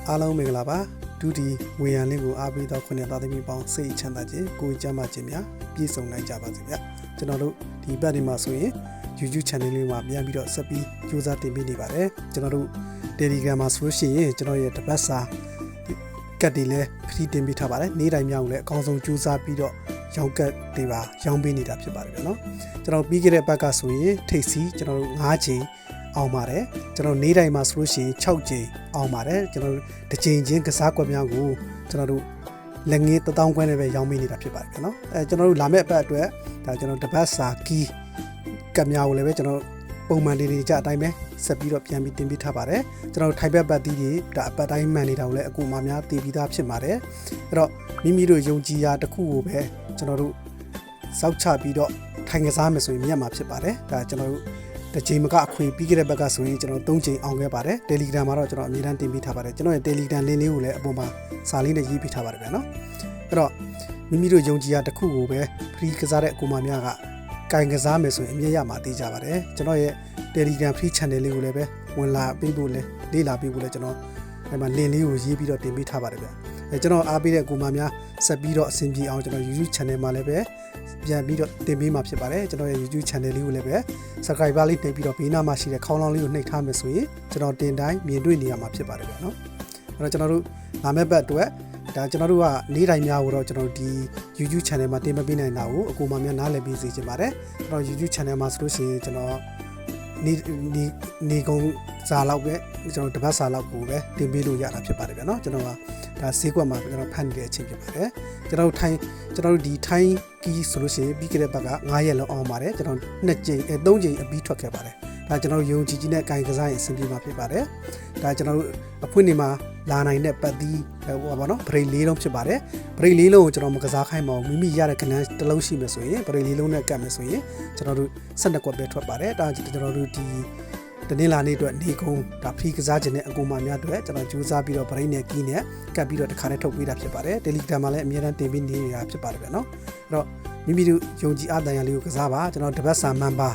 အားလုံးမင်္ဂလာပါဒုဒီဝေယံလေးကိုအားပေးတော့ခုနှစ်သားသမီးပေါင်းစိတ်ချမ်းသာခြင်းကိုယ်ကျမ်းမာခြင်းများပြည့်စုံနိုင်ကြပါစေဗျကျွန်တော်တို့ဒီဘက်ဒီမှာဆိုရင် YouTube channel လေးမှာပြန်ပြီးတော့ဆက်ပြီးကြိုးစားတင်ပေးနေပါတယ်ကျွန်တော်တို့ Telegram မှာဆိုလို့ရှိရင်ကျွန်တော်ရဲ့တပတ်စာကတ်တွေလည်းဖရီတင်ပေးထားပါတယ်နေ့တိုင်းများကိုလည်းအကောင်းဆုံးကြိုးစားပြီးတော့ရောင်းကတ်တွေပါရောင်းပေးနေတာဖြစ်ပါတယ်ဗျနော်ကျွန်တော်ပြီးခဲ့တဲ့ဘက်ကဆိုရင်ထိတ်စီကျွန်တော်တို့9ချိန်အောင်ပါတယ်ကျွန်တော်နေ့တိုင်းမှာဆိုလို့ရှိရင်6ချိန်အောင်ပါတယ်ကျွန်တော်တစ်ချိန်ချင်းကစားကွက်များကိုကျွန်တော်တို့လက်ငင်း1000ခွဲနဲ့ပဲရောင်းပေးနေတာဖြစ်ပါတယ်နော်ကျွန်တော်တို့လာမယ့်အပတ်အတွက်ဒါကျွန်တော်တပတ်စာကီးကပ်များကိုလည်းပဲကျွန်တော်ပုံမှန်တွေကြအတိုင်းပဲဆက်ပြီးတော့ပြန်ပြီးတင်ပြထားပါတယ်ကျွန်တော်ထိုင်ဘက်ပတ်တီးတွေဒါအပတ်တိုင်းမှန်နေတာကိုလည်းအကူမများတည်ပြီးသားဖြစ်ပါတယ်အဲ့တော့မိမိတို့ယုံကြည်ရာတစ်ခုကိုပဲကျွန်တော်တို့စောက်ချပြီးတော့ထိုင်ကစားမယ်ဆိုရင်မြတ်မှာဖြစ်ပါတယ်ဒါကျွန်တော်တို့တစ်ချိန်မကအခွေပြီးခဲ့တဲ့ဘက်ကဆိုရင်ကျွန်တော်3ချိန်အောင်ခဲ့ပါတယ် Telegram မှာတော့ကျွန်တော်အမြဲတမ်းတင်ပေးထားပါတယ်ကျွန်တော်ရဲ့ Telegram link လေးကိုလည်းအပေါ်မှာစာလေးနဲ့ရေးပေးထားပါတယ်ဗျာနော်အဲ့တော့မိမိတို့ယုံကြည်ရာတစ်ခုကိုပဲ free ကစားတဲ့အကူမများကကင်ကစားမယ်ဆိုရင်အမြဲရမှာသိကြပါတယ်ကျွန်တော်ရဲ့ Telegram free channel လေးကိုလည်းပဲဝင်လာပေးဖို့လဲလေ့လာပေးဖို့လဲကျွန်တော်အဲ့မှာ link လေးကိုရေးပြီးတော့တင်ပေးထားပါတယ်ဗျကျွန်တော်အားပေးတဲ့ကူမများဆက်ပြီးတော့အဆင်ပြေအောင်ကျွန်တော် YouTube channel မှာလည်းပဲပြန်ပြီးတော့တင်ပေးမှာဖြစ်ပါတယ်ကျွန်တော်ရဲ့ YouTube channel လေးကိုလည်းပဲ subscriber လေးနှိပ်ပြီးတော့ဘေးနားမှာရှိတဲ့ခေါင်းလောင်းလေးကိုနှိပ်ထားမယ်ဆိုရင်ကျွန်တော်တင်တိုင်းမြင်တွေ့နေရမှာဖြစ်ပါတယ်ဗျနော်အဲ့တော့ကျွန်တော်တို့လာမယ့်ဘက်အတွက်ဒါကျွန်တော်တို့ကနေ့တိုင်းများကိုတော့ကျွန်တော်ဒီ YouTube channel မှာတင်မပေးနိုင်တာကိုအကူမများနားလည်ပြီးစီချင်ပါတယ်ကျွန်တော် YouTube channel မှာဆိုလို့ရှိရင်ကျွန်တော်နေကုန်းစာလောက်ပဲကျွန်တော်တပတ်စာလောက်ကိုပဲတင်ပေးလို့ရတာဖြစ်ပါတယ်ဗျာနော်ကျွန်တော်ကဒါဈေးကွက်မှာကျွန်တော်ဖတ်နေတဲ့အချိန်ဖြစ်ပါတယ်ကျွန်တော်တို့ဒီထိုင်းကီးဆိုလို့ရှိရင်ပြီးခဲ့တဲ့ဘက်က9ရက်လောက်အောင်ပါတယ်ကျွန်တော်2ချိန်3ချိန်အပြီးထွက်ခဲ့ပါတယ်ဒါကျွန်တော်တို့ယုံကြည်ကြီးနဲ့ကင်ကစားရင်အဆင်ပြေမှာဖြစ်ပါတယ်ဒါကျွန်တော်တို့အဖွင့်နေမှာလာနိုင်တဲ့ပတ်သီးဟိုပါနော်ဘရိတ်၄လုံးဖြစ်ပါတယ်ဘရိတ်၄လုံးကိုကျွန်တော်မကစားခိုင်းပါဘူးမိမိရတဲ့ကဏ္ဍတစ်လုံးရှိမယ်ဆိုရင်ဘရိတ်၄လုံးနဲ့ကတ်မယ်ဆိုရင်ကျွန်တော်တို့12ကွက်ပဲထွက်ပါတယ်ဒါကျွန်တော်တို့ဒီတနေ့လာနေ့အတွက်နေကုန်းဒါဖရီကစားခြင်းနဲ့အကူမများအတွက်ကျွန်တော်ကြိုးစားပြီးတော့ဘရိတ်နဲ့ကီးနဲ့ကတ်ပြီးတော့တစ်ခါနဲ့ထုတ်ပေးတာဖြစ်ပါတယ် Telegram မှာလည်းအများအားတင်ပေးနေတာဖြစ်ပါတယ်ဗျာနော်အဲ့တော့မိမိတို့ယုံကြည်အားတန်ရာလေးကိုကစားပါကျွန်တော်တပတ်စာမှန်ပါ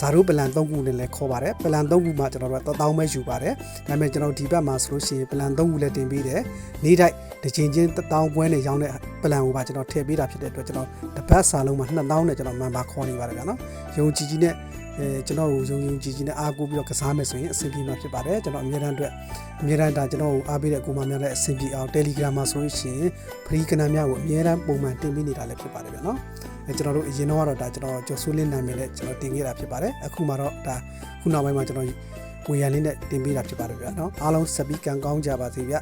ဇာတို့ပလန်3ခုနဲ့လည်းခေါ်ပါတယ်ပလန်3ခုမှာကျွန်တော်တို့1000ပဲယူပါတယ်ဒါပေမဲ့ကျွန်တော်ဒီဘက်မှာဆိုလို့ရှိရင်ပလန်3ခုလည်းတင်ပေးတယ်နေ့တိုင်းတစ်ချိန်ချင်း1000ခွဲနဲ့ရောင်းတဲ့ပလန်ကိုပါကျွန်တော်ထည့်ပေးတာဖြစ်တဲ့အတွက်ကျွန်တော်တပတ်စာလုံးမှာ2000နဲ့ကျွန်တော်မှန်ပါခေါ်နေပါတယ်ဗျာနော်ယုံကြည်နဲ့ကျွန်တော်ကိုယုံကြည်နဲ့အားကိုးပြီးတော့ကစားမယ်ဆိုရင်အဆင်ပြေမှာဖြစ်ပါတယ်ကျွန်တော်အမြဲတမ်းဒါကျွန်တော်ကိုအားပေးတဲ့ကိုမများလည်းအဆင်ပြေအောင် Telegram မှာဆိုလို့ရှိရင် free ကဏ္ဍများကိုအမြဲတမ်းပုံမှန်တင်ပေးနေတာလည်းဖြစ်ပါတယ်ဗျာနော်ကျွန်တော်တို့အရင်တော့ဒါကျွန်တော်ကျော်စိုးလင်းနာမည်နဲ့ကျွန်တော်တင်ခဲ့တာဖြစ်ပါတယ်အခုမှတော့ဒါခုနောက်ပိုင်းမှာကျွန်တော်ဝေယံလေးနဲ့တင်ပေးတာဖြစ်ပါတယ်ဗျာနော်အားလုံးဆက်ပြီးကံကောင်းကြပါစေဗျာ